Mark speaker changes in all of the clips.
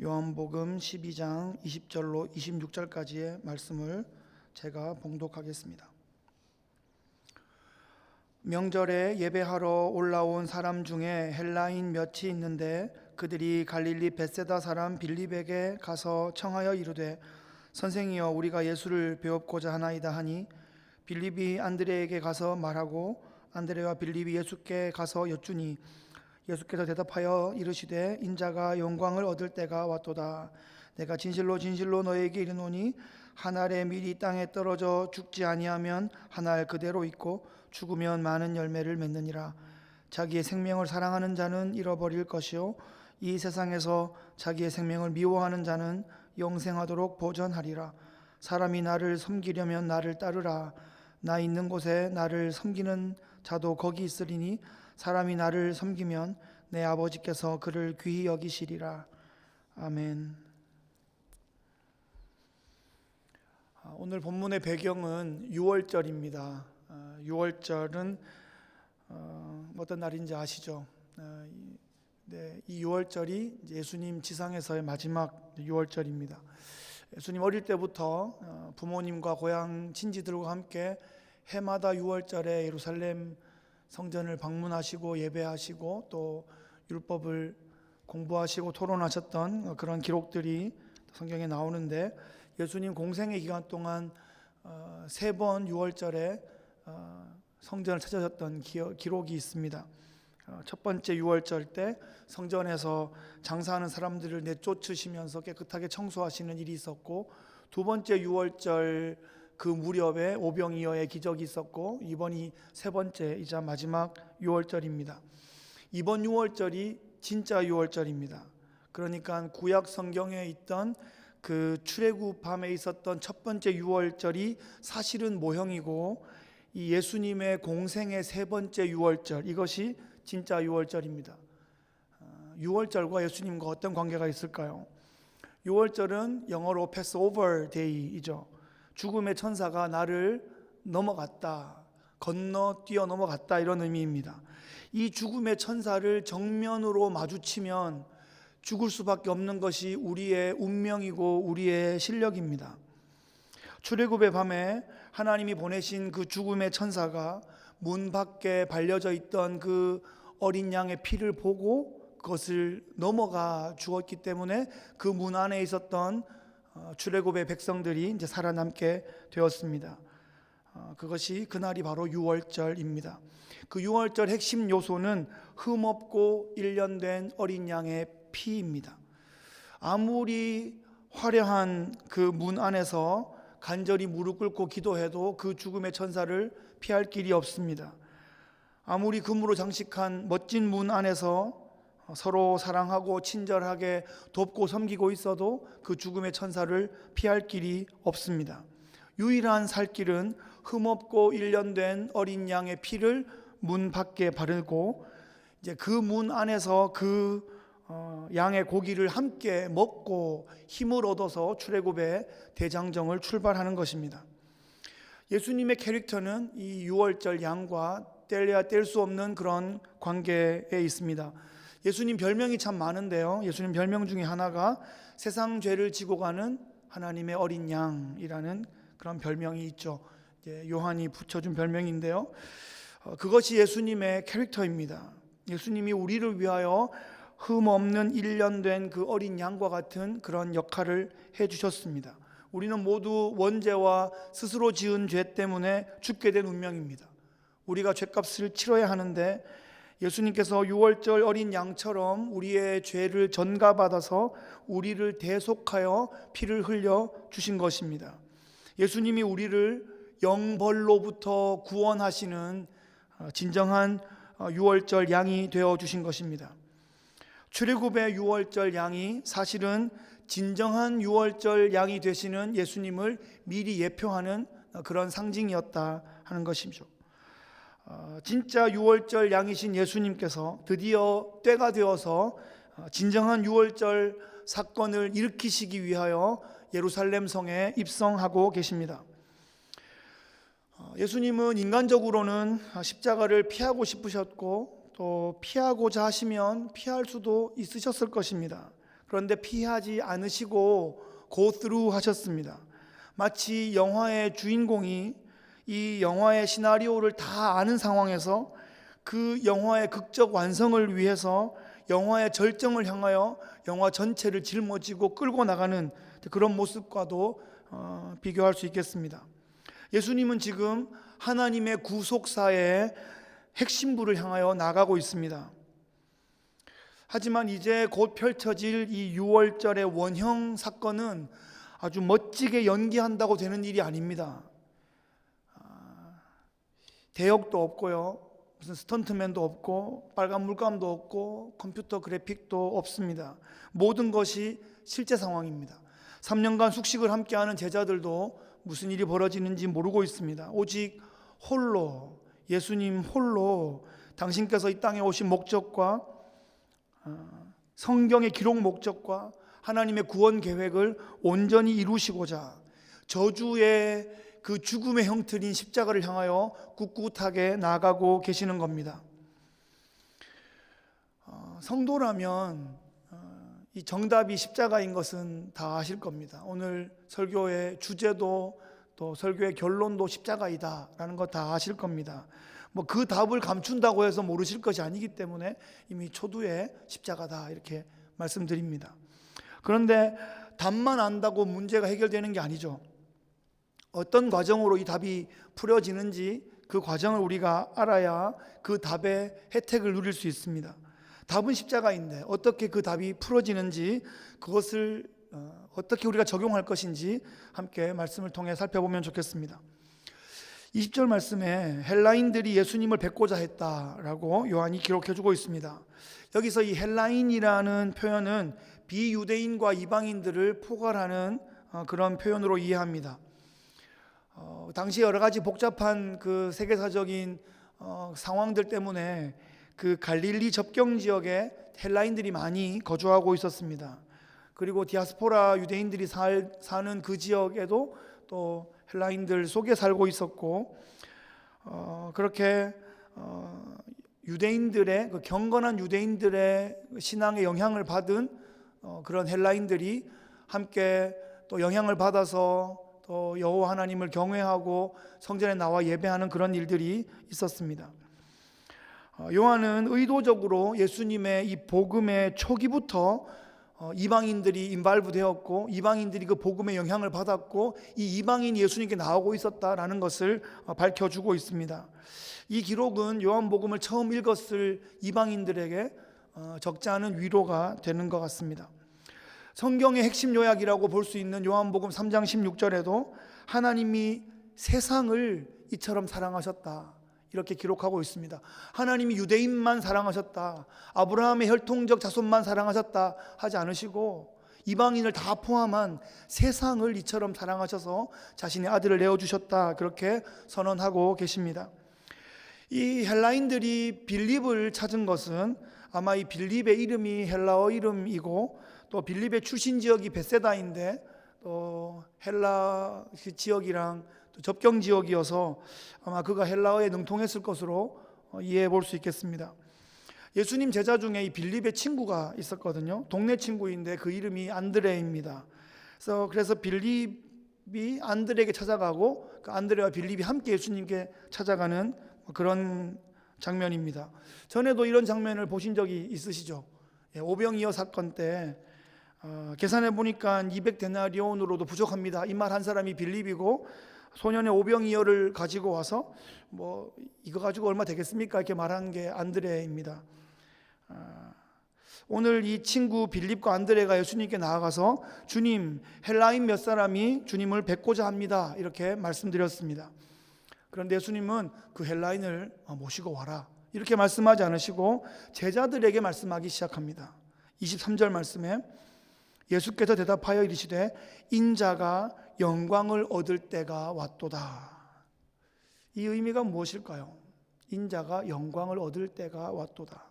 Speaker 1: 요한복음 12장 20절로 26절까지의 말씀을 제가 봉독하겠습니다. 명절에 예배하러 올라온 사람 중에 헬라인 몇이 있는데 그들이 갈릴리 벳세다 사람 빌립에게 가서 청하여 이르되 선생이여 우리가 예수를 배웁고자 하나이다 하니 빌립이 안드레에게 가서 말하고 안드레와 빌립이 예수께 가서 여쭈니 예수께서 대답하여 이르시되 인자가 영광을 얻을 때가 왔도다. 내가 진실로 진실로 너에게 이르노니 한 알의 밀이 땅에 떨어져 죽지 아니하면 한 알 그대로 있고 죽으면 많은 열매를 맺느니라. 자기의 생명을 사랑하는 자는 잃어버릴 것이요 이 세상에서 자기의 생명을 미워하는 자는 영생하도록 보전하리라. 사람이 나를 섬기려면 나를 따르라. 나 있는 곳에 나를 섬기는 자도 거기 있으리니 사람이 나를 섬기면 내 아버지께서 그를 귀히 여기시리라. 아멘. 오늘 본문의 배경은 유월절입니다. 유월절은 어떤 날인지 아시죠? 이 유월절이 예수님 지상에서의 마지막 유월절입니다. 예수님 어릴 때부터 부모님과 고향 친지들과 함께 해마다 유월절에 예루살렘 성전을 방문하시고 예배하시고 또 율법을 공부하시고 토론하셨던 그런 기록들이 성경에 나오는데 예수님 공생의 기간 동안 3번 유월절에 성전을 찾아셨던 기록이 있습니다. 첫 번째 유월절 때 성전에서 장사하는 사람들을 내쫓으시면서 깨끗하게 청소하시는 일이 있었고, 두 번째 유월절 그 무렵에 오병이어의 기적이 있었고, 이번이 세 번째이자 마지막 유월절입니다. 이번 유월절이 진짜 유월절입니다. 그러니까 구약 성경에 있던 그 출애굽 밤에 있었던 첫 번째 유월절이 사실은 모형이고, 이 예수님의 공생의 세 번째 유월절, 이것이 진짜 유월절입니다. 유월절과 예수님과 어떤 관계가 있을까요? 유월절은 영어로 패스오버 데이이죠. 죽음의 천사가 나를 넘어갔다, 건너 넘어갔다, 이런 의미입니다. 이 죽음의 천사를 정면으로 마주치면 죽을 수밖에 없는 것이 우리의 운명이고 우리의 실력입니다. 출애굽의 밤에 하나님이 보내신 그 죽음의 천사가 문 밖에 발려져 있던 그 어린 양의 피를 보고 그것을 넘어가 죽었기 때문에 그 문 안에 있었던 출애굽의 백성들이 이제 살아남게 되었습니다. 그것이 그날이 바로 유월절입니다. 그 유월절 핵심 요소는 흠없고 일련된 어린 양의 피입니다. 아무리 화려한 그 문 안에서 간절히 무릎 꿇고 기도해도 그 죽음의 천사를 피할 길이 없습니다. 아무리 금으로 장식한 멋진 문 안에서 서로 사랑하고 친절하게 돕고 섬기고 있어도 그 죽음의 천사를 피할 길이 없습니다. 유일한 살 길은 흠없고 일련된 어린 양의 피를 문 밖에 바르고 이제 그 문 안에서 그 양의 고기를 함께 먹고 힘을 얻어서 출애굽의 대장정을 출발하는 것입니다. 예수님의 캐릭터는 이 유월절 양과 뗄래야 뗄 수 없는 그런 관계에 있습니다. 예수님 별명이 참 많은데요, 예수님 별명 중에 하나가 세상 죄를 지고 가는 하나님의 어린 양이라는 그런 별명이 있죠. 요한이 붙여준 별명인데요, 그것이 예수님의 캐릭터입니다. 예수님이 우리를 위하여 흠없는 일련된 그 어린 양과 같은 그런 역할을 해주셨습니다. 우리는 모두 원죄와 스스로 지은 죄 때문에 죽게 된 운명입니다. 우리가 죄값을 치러야 하는데 예수님께서 유월절 어린 양처럼 우리의 죄를 전가받아서 우리를 대속하여 피를 흘려 주신 것입니다. 예수님이 우리를 영벌로부터 구원하시는 진정한 유월절 양이 되어 주신 것입니다. 출애굽의 유월절 양이 사실은 진정한 유월절 양이 되시는 예수님을 미리 예표하는 그런 상징이었다 하는 것이죠. 진짜 유월절 양이신 예수님께서 드디어 때가 되어서 진정한 유월절 사건을 일으키시기 위하여 예루살렘 성에 입성하고 계십니다. 예수님은 인간적으로는 십자가를 피하고 싶으셨고 또 피하고자 하시면 피할 수도 있으셨을 것입니다. 그런데 피하지 않으시고 go through 하셨습니다. 마치 영화의 주인공이 이 영화의 시나리오를 다 아는 상황에서 그 영화의 극적 완성을 위해서 영화의 절정을 향하여 영화 전체를 짊어지고 끌고 나가는 그런 모습과도 비교할 수 있겠습니다. 예수님은 지금 하나님의 구속사의 핵심부를 향하여 나가고 있습니다. 하지만 이제 곧 펼쳐질 이 6월절의 원형 사건은 아주 멋지게 연기한다고 되는 일이 아닙니다. 대역도 없고요, 무슨 스턴트맨도 없고 빨간 물감도 없고 컴퓨터 그래픽도 없습니다. 모든 것이 실제 상황입니다. 3년간 숙식을 함께하는 제자들도 무슨 일이 벌어지는지 모르고 있습니다. 오직 홀로, 예수님 홀로 당신께서 이 땅에 오신 목적과 성경의 기록 목적과 하나님의 구원 계획을 온전히 이루시고자 저주의 그 죽음의 형틀인 십자가를 향하여 꿋꿋하게 나아가고 계시는 겁니다. 성도라면 이 정답이 십자가인 것은 다 아실 겁니다. 오늘 설교의 주제도 또 설교의 결론도 십자가이다라는 거 다 아실 겁니다. 뭐 그 답을 감춘다고 해서 모르실 것이 아니기 때문에 이미 초두에 십자가다 이렇게 말씀드립니다. 그런데 답만 안다고 문제가 해결되는 게 아니죠. 어떤 과정으로 이 답이 풀어지는지 그 과정을 우리가 알아야 그 답의 혜택을 누릴 수 있습니다. 답은 십자가인데 어떻게 그 답이 풀어지는지, 그것을 어떻게 우리가 적용할 것인지 함께 말씀을 통해 살펴보면 좋겠습니다. 20절 말씀에 헬라인들이 예수님을 뵙고자 했다라고 요한이 기록해주고 있습니다. 여기서 이 헬라인이라는 표현은 비유대인과 이방인들을 포괄하는 그런 표현으로 이해합니다. 당시 여러 가지 복잡한 그 세계사적인 상황들 때문에 그 갈릴리 접경 지역에 헬라인들이 많이 거주하고 있었습니다. 그리고 디아스포라 유대인들이 사는 그 지역에도 또 헬라인들 속에 살고 있었고, 그렇게 유대인들의 그 경건한 유대인들의 신앙의 영향을 받은 그런 헬라인들이 함께 또 영향을 받아서 또 여호와 하나님을 경외하고 성전에 나와 예배하는 그런 일들이 있었습니다. 요한은 의도적으로 예수님의 이 복음의 초기부터 이방인들이 인발부되었고 이방인들이 그 복음의 영향을 받았고 이 이방인이 예수님께 나오고 있었다라는 것을 밝혀주고 있습니다. 이 기록은 요한복음을 처음 읽었을 이방인들에게 적지 않은 위로가 되는 것 같습니다. 성경의 핵심 요약이라고 볼 수 있는 요한복음 3장 16절에도 하나님이 세상을 이처럼 사랑하셨다 이렇게 기록하고 있습니다. 하나님이 유대인만 사랑하셨다, 아브라함의 혈통적 자손만 사랑하셨다 하지 않으시고 이방인을 다 포함한 세상을 이처럼 사랑하셔서 자신의 아들을 내어주셨다 그렇게 선언하고 계십니다. 이 헬라인들이 빌립을 찾은 것은 아마 이 빌립의 이름이 헬라어 이름이고 또 빌립의 출신 지역이 베세다인데 또 헬라 지역이랑 또 접경 지역이어서 아마 그가 헬라어에 능통했을 것으로 이해해 볼 수 있겠습니다. 예수님 제자 중에 이 빌립의 친구가 있었거든요. 동네 친구인데 그 이름이 안드레입니다. 그래서 빌립이 안드레에게 찾아가고 그 안드레와 빌립이 함께 예수님께 찾아가는 그런 장면입니다. 전에도 이런 장면을 보신 적이 있으시죠? 오병이어 사건 때 계산해 보니까 200데나리온으로도 부족합니다. 이 말 한 사람이 빌립이고 소년의 오병이어를 가지고 와서 뭐 이거 가지고 얼마 되겠습니까? 이렇게 말한 게 안드레입니다. 오늘 이 친구 빌립과 안드레가 예수님께 나아가서 주님, 헬라인 몇 사람이 주님을 뵙고자 합니다 이렇게 말씀드렸습니다. 그런데 예수님은 그 헬라인을 모시고 와라 이렇게 말씀하지 않으시고 제자들에게 말씀하기 시작합니다. 23절 말씀에 예수께서 대답하여 이르시되 인자가 영광을 얻을 때가 왔도다. 이 의미가 무엇일까요? 인자가 영광을 얻을 때가 왔도다.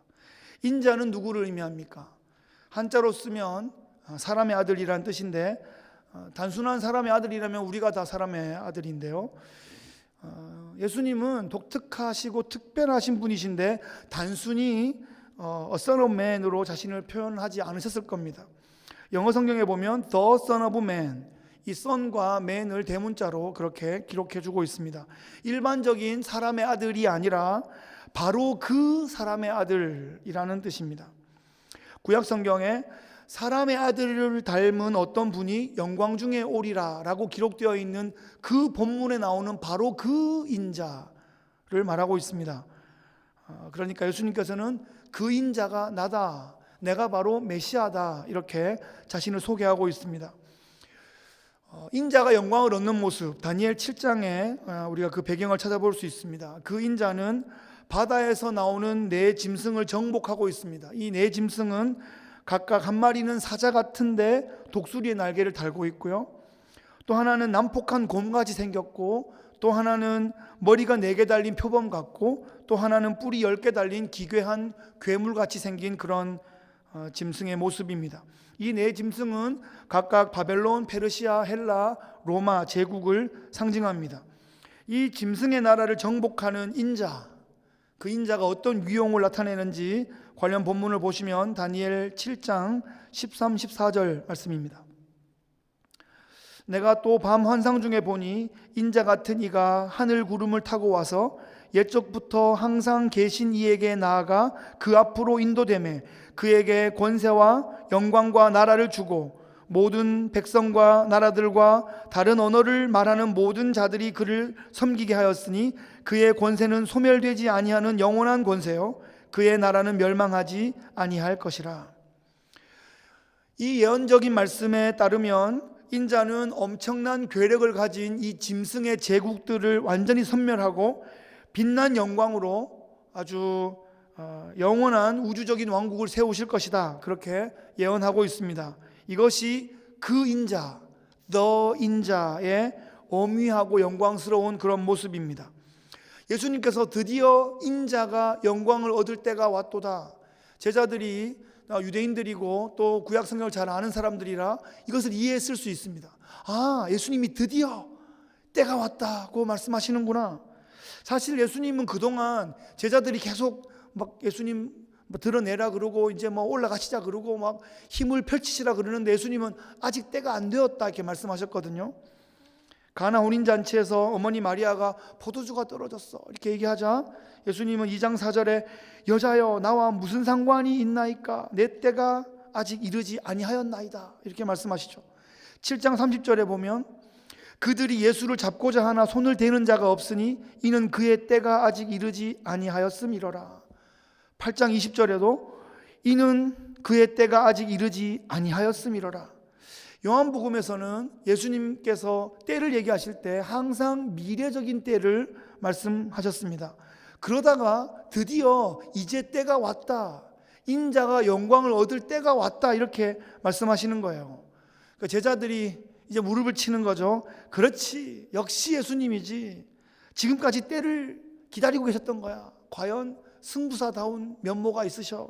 Speaker 1: 인자는 누구를 의미합니까? 한자로 쓰면 사람의 아들이란 뜻인데 단순한 사람의 아들이라면 우리가 다 사람의 아들인데요, 예수님은 독특하시고 특별하신 분이신데 단순히 A son of man으로 자신을 표현하지 않으셨을 겁니다. 영어 성경에 보면 The Son of Man, 이 son과 man을 대문자로 그렇게 기록해주고 있습니다. 일반적인 사람의 아들이 아니라 바로 그 사람의 아들이라는 뜻입니다. 구약 성경에 사람의 아들을 닮은 어떤 분이 영광 중에 오리라 라고 기록되어 있는 그 본문에 나오는 바로 그 인자를 말하고 있습니다. 그러니까 예수님께서는 그 인자가 나다, 내가 바로 메시아다, 이렇게 자신을 소개하고 있습니다. 인자가 영광을 얻는 모습, 다니엘 7장에 우리가 그 배경을 찾아볼 수 있습니다. 그 인자는 바다에서 나오는 네 짐승을 정복하고 있습니다. 이 네 짐승은 각각 한 마리는 사자 같은데 독수리의 날개를 달고 있고요, 또 하나는 난폭한 곰같이 생겼고, 또 하나는 머리가 4개 달린 표범 같고, 또 하나는 뿔이 10개 달린 기괴한 괴물같이 생긴 그런 짐승의 모습입니다. 이 네 짐승은 각각 바벨론, 페르시아, 헬라, 로마 제국을 상징합니다. 이 짐승의 나라를 정복하는 인자, 그 인자가 어떤 위용을 나타내는지 관련 본문을 보시면 다니엘 7장 13, 14절 말씀입니다. 내가 또 밤 환상 중에 보니 인자 같은 이가 하늘 구름을 타고 와서 옛적부터 항상 계신 이에게 나아가 그 앞으로 인도되매 그에게 권세와 영광과 나라를 주고 모든 백성과 나라들과 다른 언어를 말하는 모든 자들이 그를 섬기게 하였으니 그의 권세는 소멸되지 아니하는 영원한 권세요 그의 나라는 멸망하지 아니할 것이라. 이 예언적인 말씀에 따르면 인자는 엄청난 괴력을 가진 이 짐승의 제국들을 완전히 섬멸하고 빛난 영광으로 아주 영원한 우주적인 왕국을 세우실 것이다, 그렇게 예언하고 있습니다. 이것이 그 인자, 더 인자의 엄위하고 영광스러운 그런 모습입니다. 예수님께서 드디어 인자가 영광을 얻을 때가 왔도다. 제자들이 유대인들이고 또 구약 성경을 잘 아는 사람들이라 이것을 이해했을 수 있습니다. 아, 예수님이 드디어 때가 왔다고 말씀하시는구나. 사실 예수님은 그동안 제자들이 계속 막 예수님 드러내라 그러고 이제 올라가시자 그러고 막 힘을 펼치시라 그러는데 예수님은 아직 때가 안 되었다 이렇게 말씀하셨거든요. 가나 혼인잔치에서 어머니 마리아가 포도주가 떨어졌어 이렇게 얘기하자 예수님은 2장 4절에 여자여 나와 무슨 상관이 있나이까 내 때가 아직 이르지 아니하였나이다 이렇게 말씀하시죠. 7장 30절에 보면 그들이 예수를 잡고자 하나 손을 대는 자가 없으니 이는 그의 때가 아직 이르지 아니하였음이로라. 8장 20절에도 이는 그의 때가 아직 이르지 아니하였음이로라. 요한복음에서는 예수님께서 때를 얘기하실 때 항상 미래적인 때를 말씀하셨습니다. 그러다가 드디어 이제 때가 왔다, 인자가 영광을 얻을 때가 왔다 이렇게 말씀하시는 거예요. 그러니까 제자들이 이제 무릎을 치는 거죠. 그렇지, 역시 예수님이지. 지금까지 때를 기다리고 계셨던 거야. 과연 승부사다운 면모가 있으셔.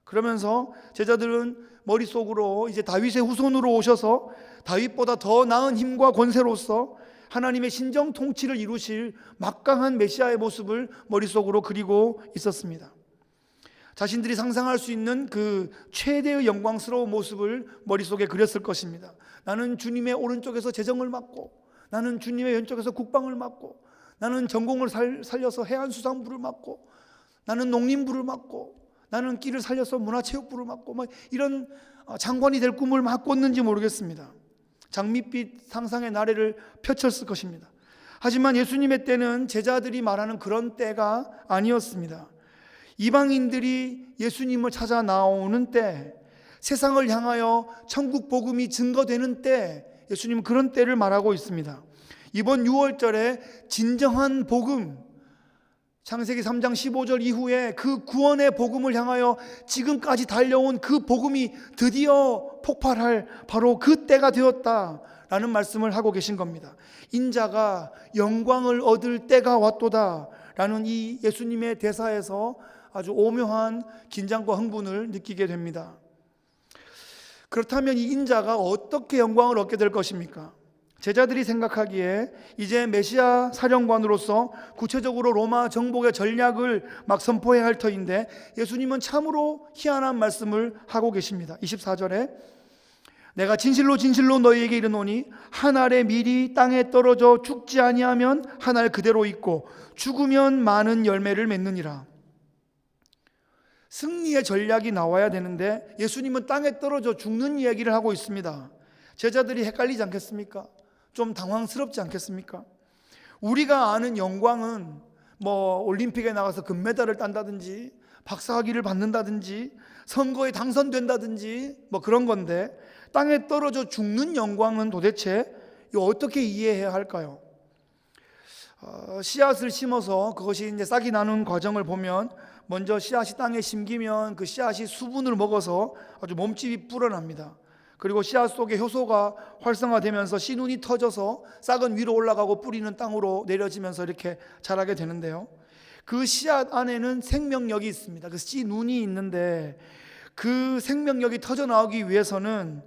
Speaker 1: 그러면서 제자들은 머릿속으로 이제 다윗의 후손으로 오셔서 다윗보다 더 나은 힘과 권세로서 하나님의 신정 통치를 이루실 막강한 메시아의 모습을 머릿속으로 그리고 있었습니다. 자신들이 상상할 수 있는 그 최대의 영광스러운 모습을 머릿속에 그렸을 것입니다. 나는 주님의 오른쪽에서 재정을 맡고, 나는 주님의 왼쪽에서 국방을 맡고, 나는 전공을 살려서 해안수산부를 맡고, 나는 농림부를 맡고, 나는 끼를 살려서 문화체육부를 맡고, 이런 장관이 될 꿈을 막 꿨는지 모르겠습니다. 장밋빛 상상의 나래를 펼쳤을 것입니다. 하지만 예수님의 때는 제자들이 말하는 그런 때가 아니었습니다. 이방인들이 예수님을 찾아 나오는 때, 세상을 향하여 천국 복음이 증거되는 때, 예수님은 그런 때를 말하고 있습니다. 이번 6월절에 진정한 복음, 창세기 3장 15절 이후에 그 구원의 복음을 향하여 지금까지 달려온 그 복음이 드디어 폭발할 바로 그 때가 되었다라는 말씀을 하고 계신 겁니다. 인자가 영광을 얻을 때가 왔도다 라는 이 예수님의 대사에서 아주 오묘한 긴장과 흥분을 느끼게 됩니다. 그렇다면 이 인자가 어떻게 영광을 얻게 될 것입니까? 제자들이 생각하기에 이제 메시아 사령관으로서 구체적으로 로마 정복의 전략을 막 선포해야 할 터인데 예수님은 참으로 희한한 말씀을 하고 계십니다. 24절에 내가 진실로 진실로 너희에게 이르노니 한 알의 밀이 땅에 떨어져 죽지 아니하면 한 알 그대로 있고 죽으면 많은 열매를 맺느니라. 승리의 전략이 나와야 되는데 예수님은 땅에 떨어져 죽는 이야기를 하고 있습니다. 제자들이 헷갈리지 않겠습니까? 좀 당황스럽지 않겠습니까? 우리가 아는 영광은 올림픽에 나가서 금메달을 딴다든지 박사학위를 받는다든지 선거에 당선된다든지 그런 건데, 땅에 떨어져 죽는 영광은 도대체 어떻게 이해해야 할까요? 씨앗을 심어서 그것이 이제 싹이 나는 과정을 보면, 먼저 씨앗이 땅에 심기면 그 씨앗이 수분을 먹어서 아주 몸집이 불어납니다. 그리고 씨앗 속에 효소가 활성화되면서 씨눈이 터져서 싹은 위로 올라가고 뿌리는 땅으로 내려지면서 이렇게 자라게 되는데요, 그 씨앗 안에는 생명력이 있습니다. 그 씨눈이 있는데 그 생명력이 터져 나오기 위해서는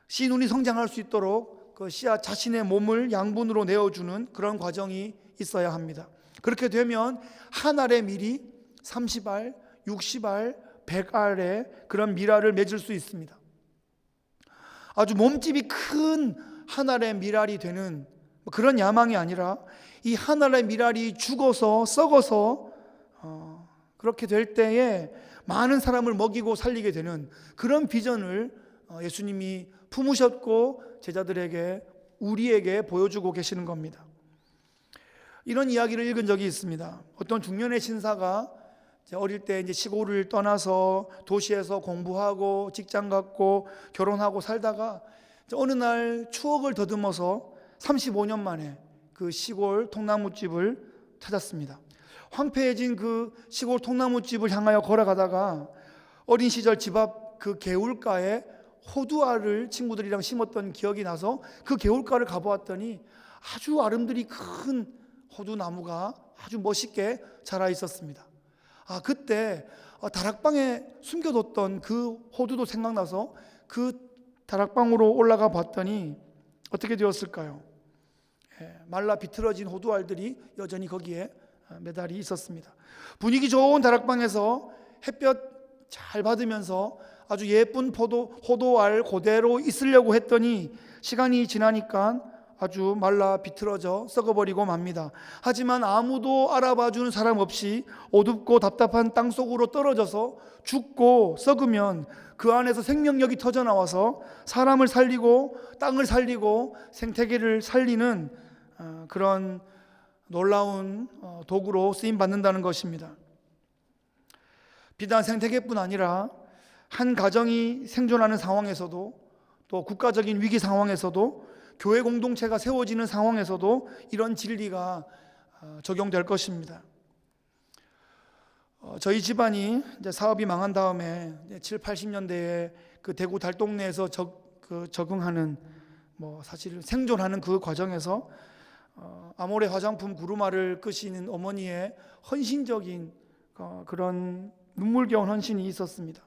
Speaker 1: 씨눈이 성장할 수 있도록 그 씨앗 자신의 몸을 양분으로 내어주는 그런 과정이 있어야 합니다. 그렇게 되면 한 알의 밀이 30알, 60알, 100알의 그런 밀알을 맺을 수 있습니다. 아주 몸집이 큰 한 알의 밀알이 되는 그런 야망이 아니라, 이 한 알의 밀알이 죽어서 썩어서 그렇게 될 때에 많은 사람을 먹이고 살리게 되는 그런 비전을 예수님이 품으셨고 제자들에게, 우리에게 보여주고 계시는 겁니다. 이런 이야기를 읽은 적이 있습니다. 어떤 중년의 신사가 어릴 때 이제 시골을 떠나서 도시에서 공부하고 직장 갖고 결혼하고 살다가 어느 날 추억을 더듬어서 35년 만에 그 시골 통나무집을 찾았습니다. 황폐해진 그 시골 통나무집을 향하여 걸어가다가 어린 시절 집 앞 그 개울가에 호두알을 친구들이랑 심었던 기억이 나서 그 개울가를 가보았더니 아주 아름드리 큰 호두나무가 아주 멋있게 자라 있었습니다. 그때 다락방에 숨겨뒀던 그 호두도 생각나서 그 다락방으로 올라가 봤더니 어떻게 되었을까요? 말라 비틀어진 호두알들이 여전히 거기에 매달이 있었습니다. 분위기 좋은 다락방에서 햇볕 잘 받으면서 아주 예쁜 호두알 그대로 있으려고 했더니 시간이 지나니까 아주 말라 비틀어져 썩어버리고 맙니다. 하지만 아무도 알아봐주는 사람 없이 어둡고 답답한 땅속으로 떨어져서 죽고 썩으면 그 안에서 생명력이 터져나와서 사람을 살리고 땅을 살리고 생태계를 살리는 그런 놀라운 도구로 쓰임받는다는 것입니다. 비단 생태계뿐 아니라 한 가정이 생존하는 상황에서도, 또 국가적인 위기 상황에서도, 교회 공동체가 세워지는 상황에서도 이런 진리가 적용될 것입니다. 저희 집안이 이제 사업이 망한 다음에 7, 80년대에 그 대구 달동네에서 적응하는 사실 생존하는 그 과정에서 아모레 화장품 구루마를 끄시는 어머니의 헌신적인 그런 눈물겨운 헌신이 있었습니다.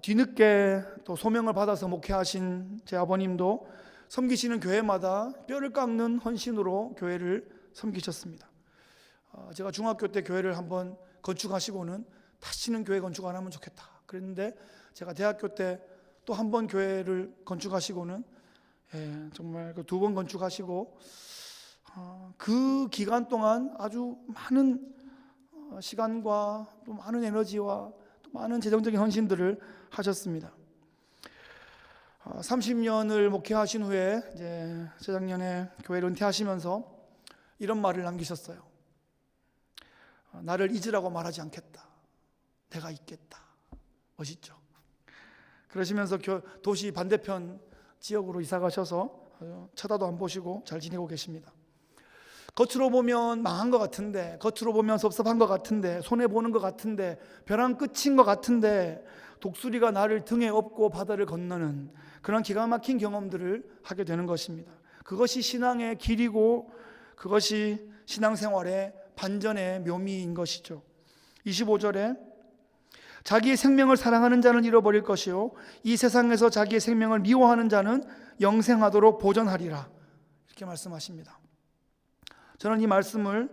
Speaker 1: 뒤늦게 또 소명을 받아서 목회하신 제 아버님도 섬기시는 교회마다 뼈를 깎는 헌신으로 교회를 섬기셨습니다. 제가 중학교 때 교회를 한번 건축하시고는 다시는 교회 건축 안 하면 좋겠다 그랬는데, 제가 대학교 때 또 한 번 교회를 건축하시고는 정말 그 2번 건축하시고 그 기간 동안 아주 많은 시간과 또 많은 에너지와 또 많은 재정적인 헌신들을 하셨습니다. 30년을 목회하신 후에 이제 재작년에 교회를 은퇴하시면서 이런 말을 남기셨어요. 나를 잊으라고 말하지 않겠다. 내가 있겠다. 멋있죠? 그러시면서 도시 반대편 지역으로 이사 가셔서 쳐다도 안 보시고 잘 지내고 계십니다. 겉으로 보면 망한 것 같은데, 겉으로 보면 섭섭한 것 같은데, 손해보는 것 같은데, 벼랑 끝인 것 같은데, 독수리가 나를 등에 업고 바다를 건너는 그런 기가 막힌 경험들을 하게 되는 것입니다. 그것이 신앙의 길이고 그것이 신앙생활의 반전의 묘미인 것이죠. 25절에 자기의 생명을 사랑하는 자는 잃어버릴 것이요 이 세상에서 자기의 생명을 미워하는 자는 영생하도록 보존하리라, 이렇게 말씀하십니다. 저는 이 말씀을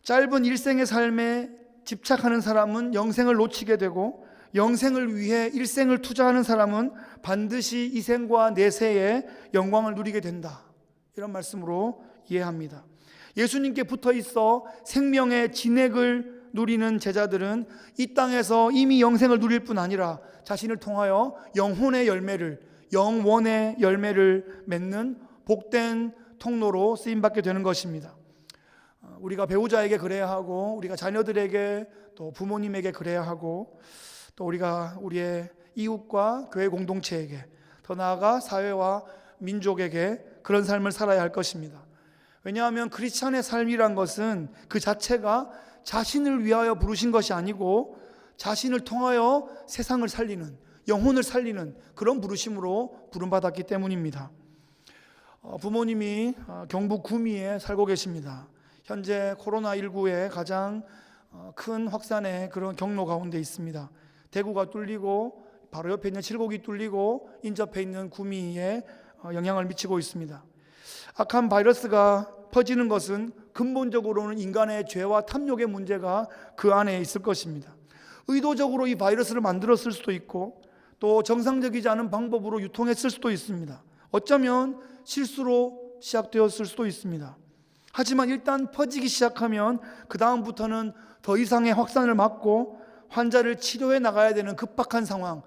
Speaker 1: 짧은 일생의 삶에 집착하는 사람은 영생을 놓치게 되고, 영생을 위해 일생을 투자하는 사람은 반드시 이 생과 내세의 영광을 누리게 된다. 이런 말씀으로 이해합니다. 예수님께 붙어 있어 생명의 진액을 누리는 제자들은 이 땅에서 이미 영생을 누릴 뿐 아니라 자신을 통하여 영혼의 열매를, 영원의 열매를 맺는 복된 통로로 쓰임받게 되는 것입니다. 우리가 배우자에게 그래야 하고, 우리가 자녀들에게, 또 부모님에게 그래야 하고, 또 우리가 우리의 이웃과 교회 공동체에게, 더 나아가 사회와 민족에게 그런 삶을 살아야 할 것입니다. 왜냐하면 크리스찬의 삶이란 것은 그 자체가 자신을 위하여 부르신 것이 아니고 자신을 통하여 세상을 살리는, 영혼을 살리는 그런 부르심으로 부름받았기 때문입니다. 부모님이 경북 구미에 살고 계십니다. 현재 코로나19의 가장 큰 확산의 그런 경로 가운데 있습니다. 대구가 뚫리고 바로 옆에 있는 칠곡이 뚫리고 인접해 있는 구미에 영향을 미치고 있습니다. 악한 바이러스가 퍼지는 것은 근본적으로는 인간의 죄와 탐욕의 문제가 그 안에 있을 것입니다. 의도적으로 이 바이러스를 만들었을 수도 있고 또 정상적이지 않은 방법으로 유통했을 수도 있습니다. 어쩌면 실수로 시작되었을 수도 있습니다. 하지만 일단 퍼지기 시작하면 그 다음부터는 더 이상의 확산을 막고 환자를 치료해 나가야 되는 급박한 상황,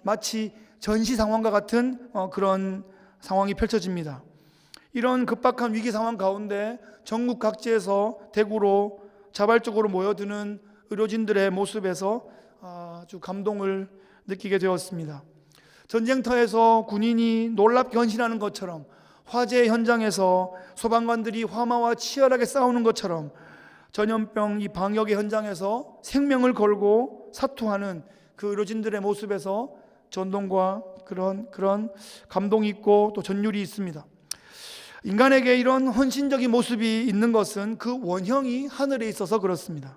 Speaker 1: 마치 전시 상황과 같은 그런 상황이 펼쳐집니다. 이런 급박한 위기 상황 가운데 전국 각지에서 대구로 자발적으로 모여드는 의료진들의 모습에서 아주 감동을 느끼게 되었습니다. 전쟁터에서 군인이 놀랍게 헌신하는 것처럼, 화재 현장에서 소방관들이 화마와 치열하게 싸우는 것처럼, 전염병 이 방역의 현장에서 생명을 걸고 사투하는 그 의료진들의 모습에서 전동과 그런 감동이 있고 또 전율이 있습니다. 인간에게 이런 헌신적인 모습이 있는 것은 그 원형이 하늘에 있어서 그렇습니다.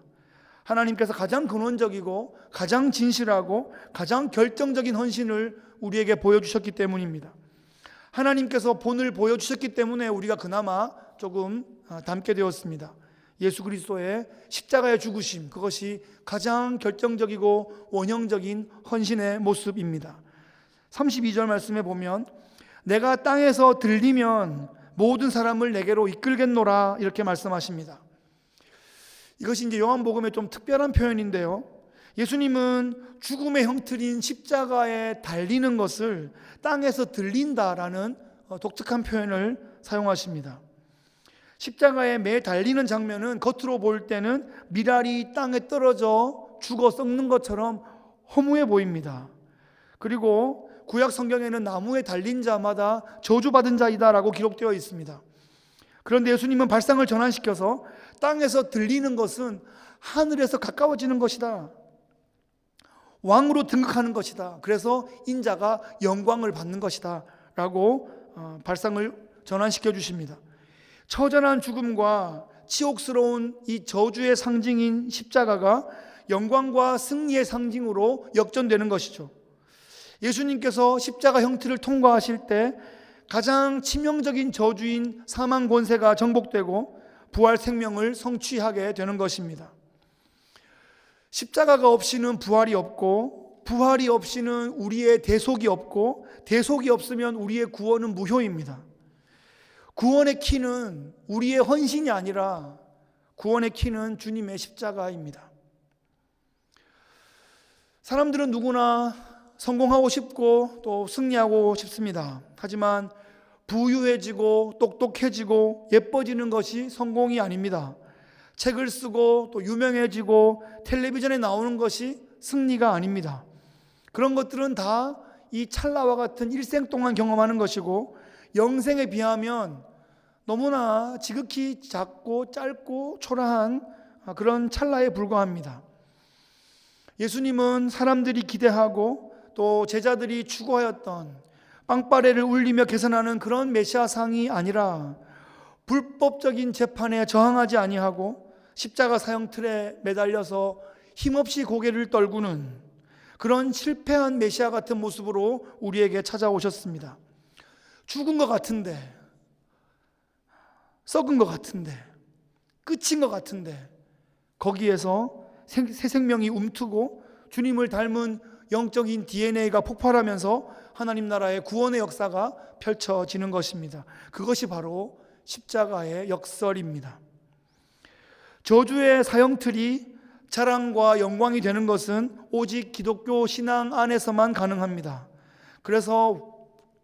Speaker 1: 하나님께서 가장 근원적이고 가장 진실하고 가장 결정적인 헌신을 우리에게 보여주셨기 때문입니다. 하나님께서 본을 보여주셨기 때문에 우리가 그나마 조금 닮게 되었습니다. 예수 그리스도의 십자가의 죽으심, 그것이 가장 결정적이고 원형적인 헌신의 모습입니다. 32절 말씀에 보면 내가 땅에서 들리면 모든 사람을 내게로 이끌겠노라 이렇게 말씀하십니다. 이것이 이제 요한복음의 좀 특별한 표현인데요. 예수님은 죽음의 형틀인 십자가에 달리는 것을 땅에서 들린다라는 독특한 표현을 사용하십니다. 십자가에 매 달리는 장면은 겉으로 볼 때는 미랄이 땅에 떨어져 죽어 썩는 것처럼 허무해 보입니다. 그리고 구약 성경에는 나무에 달린 자마다 저주받은 자이다라고 기록되어 있습니다. 그런데 예수님은 발상을 전환시켜서 땅에서 들리는 것은 하늘에서 가까워지는 것이다. 왕으로 등극하는 것이다. 그래서 인자가 영광을 받는 것이다 라고 발상을 전환시켜 주십니다. 처절한 죽음과 치욕스러운 이 저주의 상징인 십자가가 영광과 승리의 상징으로 역전되는 것이죠. 예수님께서 십자가 형틀을 통과하실 때 가장 치명적인 저주인 사망 권세가 정복되고 부활 생명을 성취하게 되는 것입니다. 십자가가 없이는 부활이 없고, 부활이 없이는 우리의 대속이 없고, 대속이 없으면 우리의 구원은 무효입니다. 구원의 키는 우리의 헌신이 아니라 구원의 키는 주님의 십자가입니다. 사람들은 누구나 성공하고 싶고 또 승리하고 싶습니다. 하지만 부유해지고 똑똑해지고 예뻐지는 것이 성공이 아닙니다. 책을 쓰고 또 유명해지고 텔레비전에 나오는 것이 승리가 아닙니다. 그런 것들은 다 이 찰나와 같은 일생 동안 경험하는 것이고 영생에 비하면 너무나 지극히 작고 짧고 초라한 그런 찰나에 불과합니다. 예수님은 사람들이 기대하고 또 제자들이 추구하였던 빵빠레를 울리며 계산하는 그런 메시아상이 아니라 불법적인 재판에 저항하지 아니하고 십자가 사형틀에 매달려서 힘없이 고개를 떨구는 그런 실패한 메시아 같은 모습으로 우리에게 찾아오셨습니다. 죽은 것 같은데, 썩은 것 같은데, 끝인 것 같은데 거기에서 새 생명이 움트고 주님을 닮은 영적인 DNA가 폭발하면서 하나님 나라의 구원의 역사가 펼쳐지는 것입니다. 그것이 바로 십자가의 역설입니다. 저주의 사형틀이 자랑과 영광이 되는 것은 오직 기독교 신앙 안에서만 가능합니다. 그래서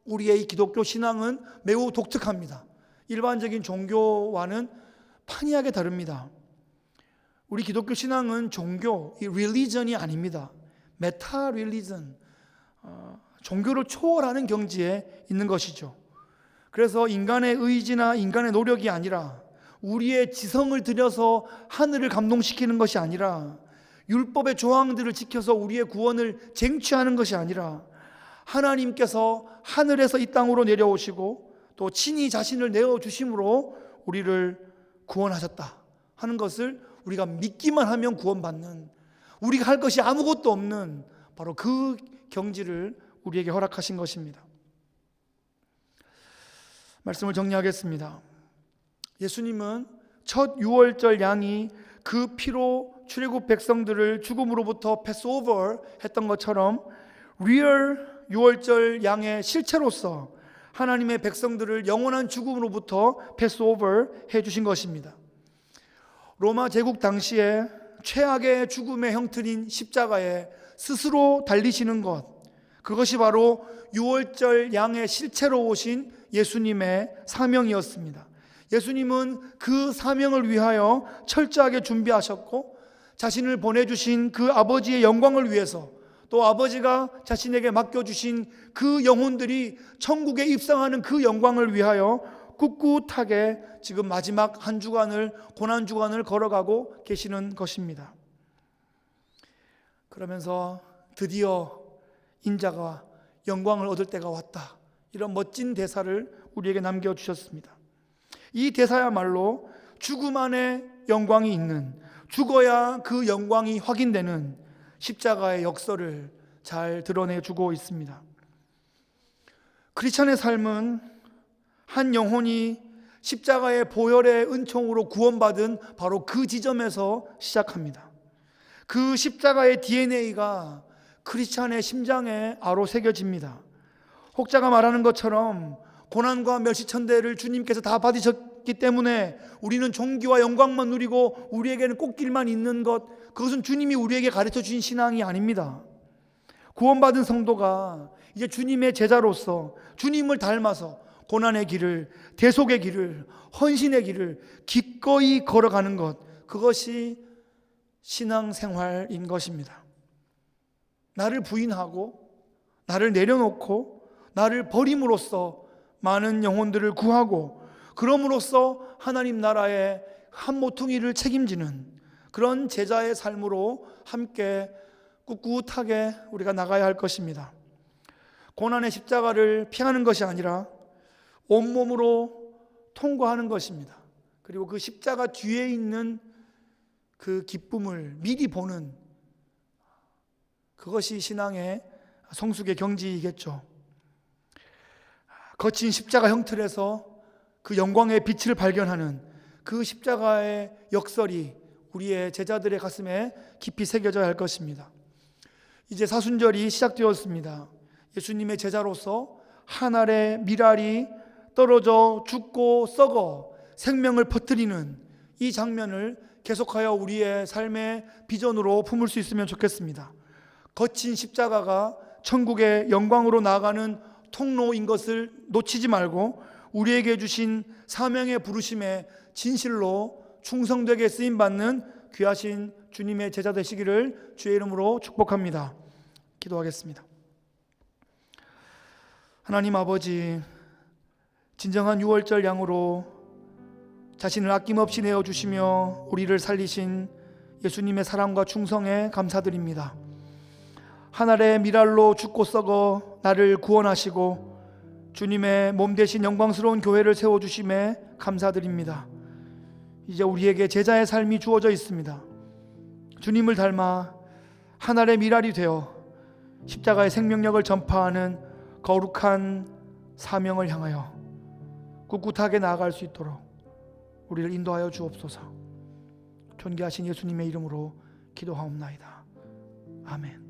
Speaker 1: 우리의 이 기독교 신앙은 매우 독특합니다. 일반적인 종교와는 판이하게 다릅니다. 우리 기독교 신앙은 종교, 이 릴리전이 아닙니다. 메타 릴리전, 종교를 초월하는 경지에 있는 것이죠. 그래서 인간의 의지나 인간의 노력이 아니라 우리의 지성을 들여서 하늘을 감동시키는 것이 아니라 율법의 조항들을 지켜서 우리의 구원을 쟁취하는 것이 아니라 하나님께서 하늘에서 이 땅으로 내려오시고 또 친히 자신을 내어주심으로 우리를 구원하셨다 하는 것을 우리가 믿기만 하면 구원받는, 우리가 할 것이 아무것도 없는 바로 그 경지를 우리에게 허락하신 것입니다. 말씀을 정리하겠습니다. 예수님은 첫 유월절 양이 그 피로 출애굽 백성들을 죽음으로부터 패스오버 했던 것처럼 리얼 유월절 양의 실체로서 하나님의 백성들을 영원한 죽음으로부터 패스오버 해주신 것입니다. 로마 제국 당시에 최악의 죽음의 형틀인 십자가에 스스로 달리시는 것, 그것이 바로 유월절 양의 실체로 오신 예수님의 사명이었습니다. 예수님은 그 사명을 위하여 철저하게 준비하셨고 자신을 보내주신 그 아버지의 영광을 위해서 또 아버지가 자신에게 맡겨주신 그 영혼들이 천국에 입성하는 그 영광을 위하여 꿋꿋하게 지금 마지막 한 주간을, 고난 주간을 걸어가고 계시는 것입니다. 그러면서 드디어 인자가 영광을 얻을 때가 왔다, 이런 멋진 대사를 우리에게 남겨주셨습니다. 이 대사야말로 죽음 안에 영광이 있는, 죽어야 그 영광이 확인되는 십자가의 역설을 잘 드러내주고 있습니다. 크리스찬의 삶은 한 영혼이 십자가의 보혈의 은총으로 구원받은 바로 그 지점에서 시작합니다. 그 십자가의 DNA가 크리스찬의 심장에 아로 새겨집니다. 혹자가 말하는 것처럼 고난과 멸시천대를 주님께서 다 받으셨기 때문에 우리는 존귀와 영광만 누리고 우리에게는 꽃길만 있는 것, 그것은 주님이 우리에게 가르쳐 주신 신앙이 아닙니다. 구원받은 성도가 이제 주님의 제자로서 주님을 닮아서 고난의 길을, 대속의 길을, 헌신의 길을 기꺼이 걸어가는 것, 그것이 신앙생활인 것입니다. 나를 부인하고 나를 내려놓고 나를 버림으로써 많은 영혼들을 구하고 그럼으로써 하나님 나라의 한 모퉁이를 책임지는 그런 제자의 삶으로 함께 꿋꿋하게 우리가 나가야 할 것입니다. 고난의 십자가를 피하는 것이 아니라 온몸으로 통과하는 것입니다. 그리고 그 십자가 뒤에 있는 그 기쁨을 미리 보는, 그것이 신앙의 성숙의 경지이겠죠. 거친 십자가 형틀에서 그 영광의 빛을 발견하는 그 십자가의 역설이 우리의 제자들의 가슴에 깊이 새겨져야 할 것입니다. 이제 사순절이 시작되었습니다. 예수님의 제자로서 한 알의 밀알이 떨어져 죽고 썩어 생명을 퍼뜨리는 이 장면을 계속하여 우리의 삶의 비전으로 품을 수 있으면 좋겠습니다. 거친 십자가가 천국의 영광으로 나아가는 통로인 것을 놓치지 말고 우리에게 주신 사명의 부르심에 진실로 충성되게 쓰임받는 귀하신 주님의 제자 되시기를 주의 이름으로 축복합니다. 기도하겠습니다. 하나님 아버지, 진정한 유월절 양으로 자신을 아낌없이 내어주시며 우리를 살리신 예수님의 사랑과 충성에 감사드립니다. 하늘의 밀알로 죽고 썩어 나를 구원하시고 주님의 몸 되신 영광스러운 교회를 세워주심에 감사드립니다. 이제 우리에게 제자의 삶이 주어져 있습니다. 주님을 닮아 하늘의 밀알이 되어 십자가의 생명력을 전파하는 거룩한 사명을 향하여 꿋꿋하게 나아갈 수 있도록 우리를 인도하여 주옵소서. 존귀하신 예수님의 이름으로 기도하옵나이다. 아멘.